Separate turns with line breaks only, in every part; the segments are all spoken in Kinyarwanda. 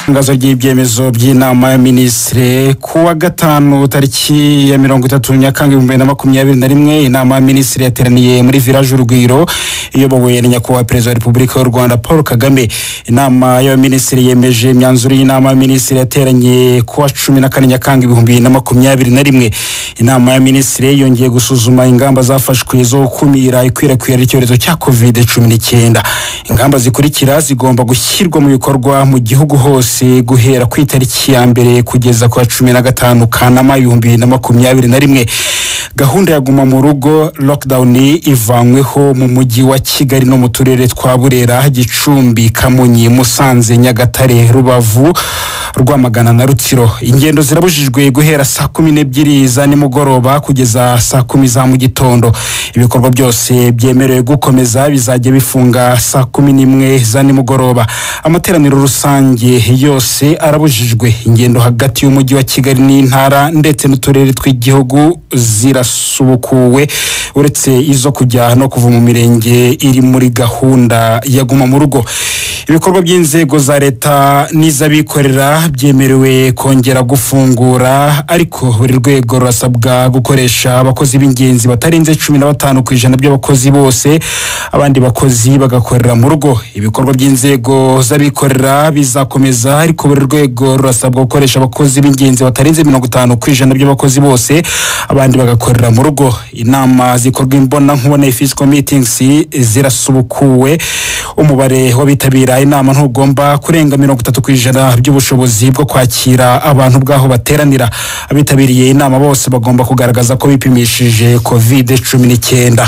Ngazo ry'ibyemezo by'inama ya ministre kuwa gatanu tariki ya 30 Nyakanga 2021 inama ya ministre yateraniye muri village Urugwiro iyobowe na nyakubahwa Perezida wa Repubulika y'u Rwanda Paul Kagame. Inama ya ministre yemeje imyanzuro y'inama ya ministre yateranye kuwa 14 Nyakanga 2021. Inama ya ministre yongeye gusuzuma ingamba zafashwe zo gukumira ikwirakwira ry'icyorezo cya COVID-19. Ingamba zikurikira zigomba gushyirwa mu bikorwa mu gihugu hose guhera ku itariki ya mbere kugeza ku 15 Kanama 2021. Gahunda ya guma mu rugo lockdown ivanyweho mu mujyi wa Kigali no mu turere twa Burera, Gicumbi, Kamonyi, Musanze, Nyagatare, Rubavu, Rwamagana na Rutsiro. Ingendo zirabujijwe guhera saa 12 za nimugoroba kugeza saa 10 za mu gitondo. Ibikorwa byose byemerewe gukomeza bizajya bifunga saa 11 za nimugoroba. Amateraniro rusange yose arabujijwe. Ingendo hagati y'umujyi wa Kigali n'intara ndetse n'uturere tw'igihugu zirasubukuwe uretse izo kujya no kuva mu mirenge iri muri gahunda ya guma mu rugo. Ibikorwa by'inzego za leta n'iz'abikorera byemerewe kongera gufungura, ariko buri rwego rurasabwa gukoresha abakozi b'ingenzi batarenze 15% by'abakozi bose, abandi bakozi bagakorera mu rugo. Ibikorwa by'inzego z'abikorera bizakomeza, ariko buri rwego rurasabwa gukoresha abakozi b'ingenzi batarenze 50% by'abakozi bose, abandi bagakorera mu rugo. Inama zikorwa imbona nkubona physical meetings zirasubukuwe. Umubare w'abitabira inama ntugomba kurenga 30% by'ubushobozi bwo kwakira abantu bwaho bateranira. Abitabiriye inama bose bagomba kugaragaza ko bipimishije COVID-19.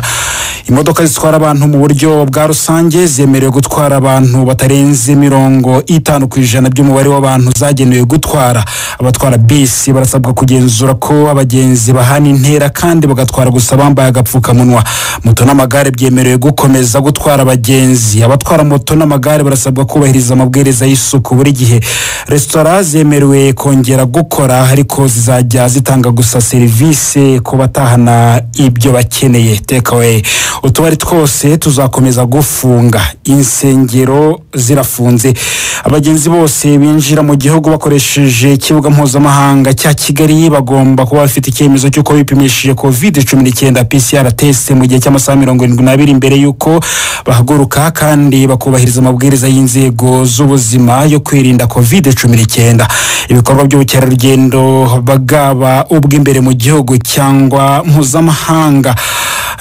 Imodoka zitwara abantu mu buryo bwa rusange zemerewe gutwara abantu batarenze 50% by'umubare w'abantu zagenewe gutwara. Abatwara bisi barasabwa kugenzura ko abagenzi bahana intera kandi bagatwara gusa bambaye agapfukamunwa. Moto n'amagare byemerewe gukomeza gutwara abagenzi. Abatwara moto n'amagare barasabwa kubahiriza amabwiriza y'isuku buri gihe. Restaurant zemerewe kongera gukora, ariko zizajya zitanga gusa serivisi ku batahana ibyo bakeneye, take away. Utubari twose tuzakomeza gufunga. Insengero zirafunze. Abagenzi bose binjira mu gihugu bakoresheje ikibuga mpuzamahanga cya Kigali bagomba kuba bafite icyemezo cy'uko bipimishije COVID-19 PCR test mu gihe cy'amasaha 72 imbere y'uko bahaguruka, kandi bakubahiriza amabwiriza y'inzego z'ubuzima yo kwirinda COVID-19. Ibikorwa by'ubukerarugendo bagaba ubw'imbere mu gihugu cyangwa mpuzamahanga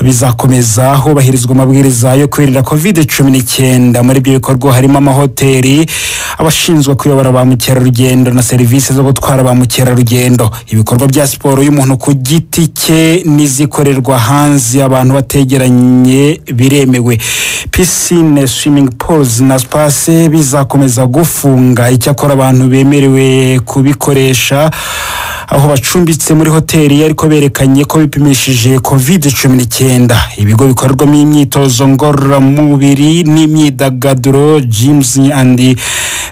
bizakomeza hubahirizwa amabwiriza yo kwirinda COVID-19. Muri ibyo bikorwa harimo amahoteli, abashinzwe kuyobora ba mukerarugendo na serivisi zo gutwara ba mukerarugendo. Ibikorwa bya siporo y'umuntu ku giti cye n'izikorerwa hanze abantu bategeranye biremewe. Piscine, swimming pools na space bizakomeza gufunga. Icyakora abantu bemerewe kubikoresha aho bacumbitse muri hoteli ariko berekanye ko bipimishije COVID-19. Ibigo bikorerwamo imyitozo ngororamubiri n'imyidagaduro, gyms and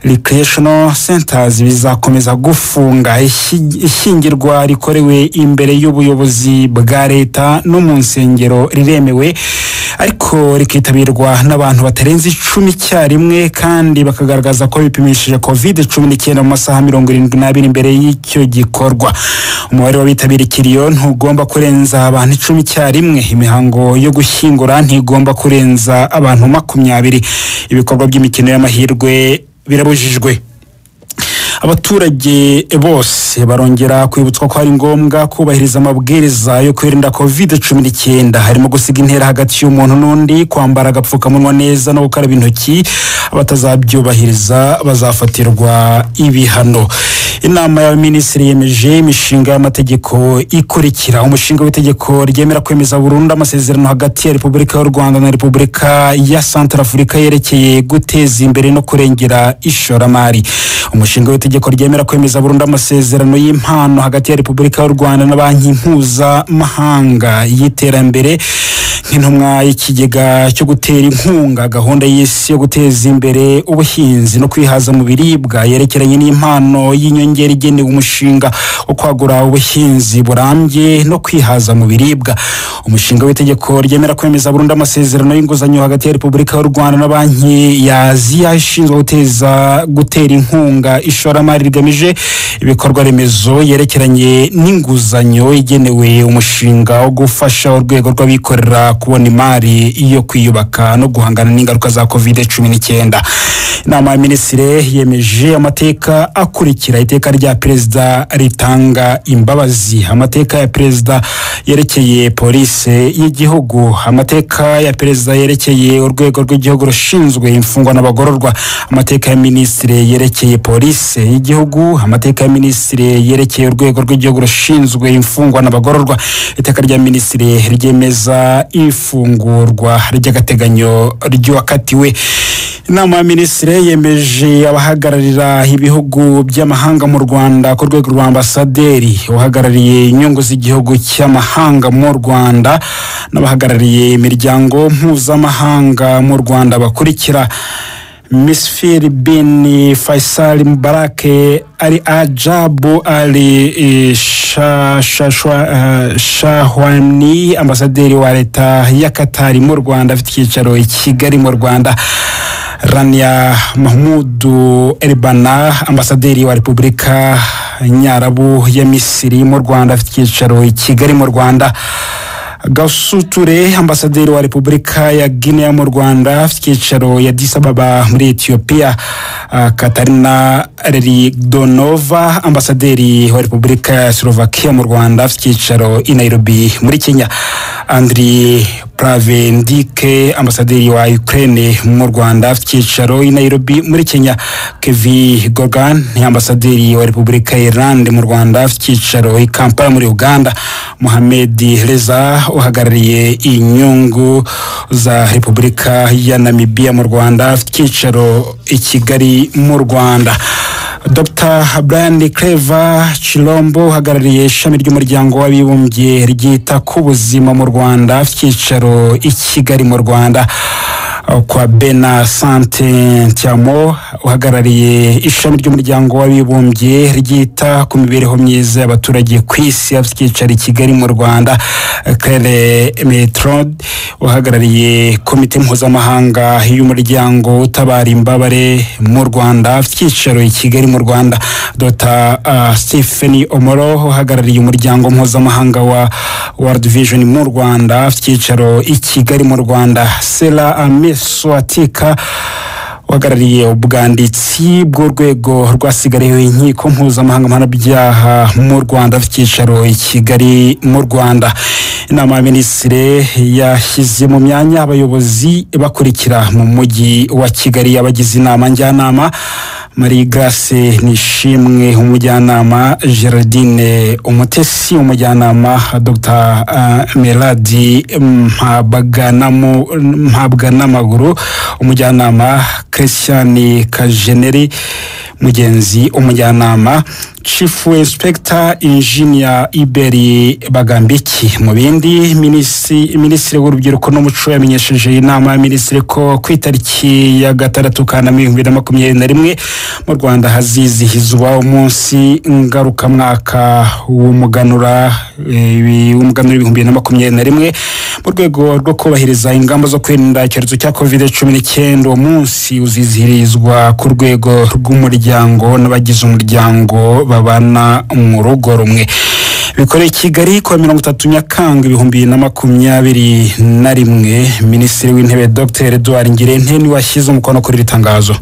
recreational centers bizakomeza gufunga. Ishyingirwa rikorewe imbere y'ubuyobozi bwa leta no mu nsengero riremewe, ariko rikitabirwa n'abantu batarenze 10 icyarimwe kandi bakagaragaza ko bipimishije COVID-19 mu masaha 72 imbere y'icyo gikorwa. Umubare w'abitabira ikiriyo ntugomba kurenza abantu 10 icyarimwe. Imihango yo gushyingura ntigomba kurenza abantu 20. Ibikorwa by'imikino y'amahirwe birabujijwe. Abaturage bose barongera kwibutswa ko ari ngombwa kubahiriza amabwiriza yo kwirinda COVID-19, harimo gusiga intera hagati y'umuntu n'undi, kwambara agapfukamunwa neza no gukaraba intoki. Abatazabyubahiriza bazafatirwa ibihano. Inama ya minisitiri yemeje imishinga y'amategeko ikurikira. Umushinga w'itegeko ryemera kwemeza burundu amasezerano hagati ya Repubulika y'u Rwanda na Repubulika ya Centrafrica yerekeye guteza imbere no kurengera ishoramari. Umushinga w'itegeko ryemera kwemeza burundu amasezerano y'impano hagati ya Repubulika y'u Rwanda na Banki Mpuzamahanga y'iterambere nk'intumwa y'ikigega cyo gutera inkunga gahunda y'isi yo guteza imbere ubuhinzi no kwihaza mu biribwa yerekeranye n'impano y'inyongera igenewe umushinga wo kwagura ubuhinzi burambye no kwihaza mu biribwa. Umushinga w'itegeko ryemera kwemeza burundu amasezerano y'inguzanyo hagati ya Repubulika y'u Rwanda na Banki ya Aziya ishinzwe gutera inkunga ishoramari rigamije ibikorwa remezo yerekeranye n'inguzanyo igenewe umushinga wo gufasha urwego rw'abikorera kubona imari yo kwiyubaka no guhangana n'ingaruka za COVID-19. Inama ya Minisitiri yemeje amateka akurikira: iteka rya Perezida ritanga imbabazi, amateka ya Perezida yerekeye polisi y'igihugu, amateka ya Perezida yerekeye urwego rw'igihugu rushinzwe imfungwa n'abagororwa, amateka ya Minisitiri yerekeye polisi y'igihugu, amateka ya Minisitiri yerekeye urwego rw'igihugu rushinzwe imfungwa n'abagororwa. Iteka rya Minisitiri ryemeza ifungurwa ry'agateganyo ry'uwakatiwe. Inama ya Minisitiri yemeje abahagararira ibihugu by'amahanga mu Rwanda ku rwego rwa ambasaderi, uhagarariye inyungu z'igihugu cy'amahanga mu Rwanda n'abahagarariye imiryango mpuzamahanga mu Rwanda bakurikira: Misfir bin Faisal Mubarak Ali Ajabu Ali Shahwani, ambasaderi wa leta ya Qatar mu Rwanda afite icyicaro i Kigali mu Rwanda; Rania Mahmoud Elbana, ambasaderi wa Repubulika Nyarabu ya Misiri mu Rwanda afite icyicaro i Kigali mu Rwanda; Gausuture, ambasaderi wa Repubulika ya Guinea mu Rwanda afite icyicaro ya Addis Ababa muri Ethiopia; Katarina Rigdonova, ambasaderi wa Repubulika ya Slovakia mu Rwanda afite icyicaro i Nairobi muri Kenya; Andriy Pravendike, ambasaderi wa Ukraine mu Rwanda afite icyicaro i Nairobi muri Kenya; Kevi Gorgan, ambasaderi wa Repubulika ya Ireland mu Rwanda afite icyicaro i Kampala muri Uganda; Mohamed Reza, uhagarariye inyungu za Repubulika ya Namibia mu Rwanda afite icyicaro i Kigali mu Rwanda; Dr. Brian Clever Chilombo, uhagarariye ishami ry'umuryango w'abibumbye ryita ku buzima mu Rwanda afite icyicaro i Kigali mu Rwanda; kwa Bena Sante Ntiamo, uhagarariye ishami ry'umuryango w'abibumbye ryita ku mibereho myiza y'abaturage ku isi afite icyicaro i Kigali mu Rwanda; Claire Metrod, uhagarariye komite mpuzamahanga y'umuryango utabara imbabare mu Rwanda afite icyicaro i Kigali mu Rwanda; Dr. Stephen Omoro, uhagarariye umuryango mpuzamahanga wa World Vision mu Rwanda afite icyicaro i Kigali mu Rwanda; Sela Amesoatika, uhagarariye ubwanditsi bw'urwego rwasigariyeho inkiko mpuzamahanga mpanabyaha mu Rwanda afite icyicaro i Kigali mu Rwanda. Inama ya Minisitiri yashyize mu myanya abayobozi bakurikira mu mujyi wa Kigali: abagize inama njyanama: Marie Grace Nishimwe, umujyanama; Gerardine Umutesi, umujyanama; Dr. Melody Mpabwanamaguru, umujyanama; Christian Kajeneri Mugenzi, umujyanama; Chief Inspector Engineer Iberi Bagambiki. Mu bindi, Minisitiri w'urubyiruko n'umuco yamenyesheje inama ya Minisitiri ko ku itariki ya 6 Kanama 2021 mu Rwanda hazizihizwa umunsi ngarukamwaka w'umuganura 2021 mu rwego rwo kubahiriza ingamba zo kwirinda icyorezo cya COVID-19. Uwo munsi uzizihirizwa ku rwego rw'umuryango n'abagize umuryango babana mu rugo rumwe. Bikoreye Kigali kwa 30 Nyakanga 2021. Minisitiri w'Intebe Dr. Edouard Ngirente washyize umukono kuri iri tangazo.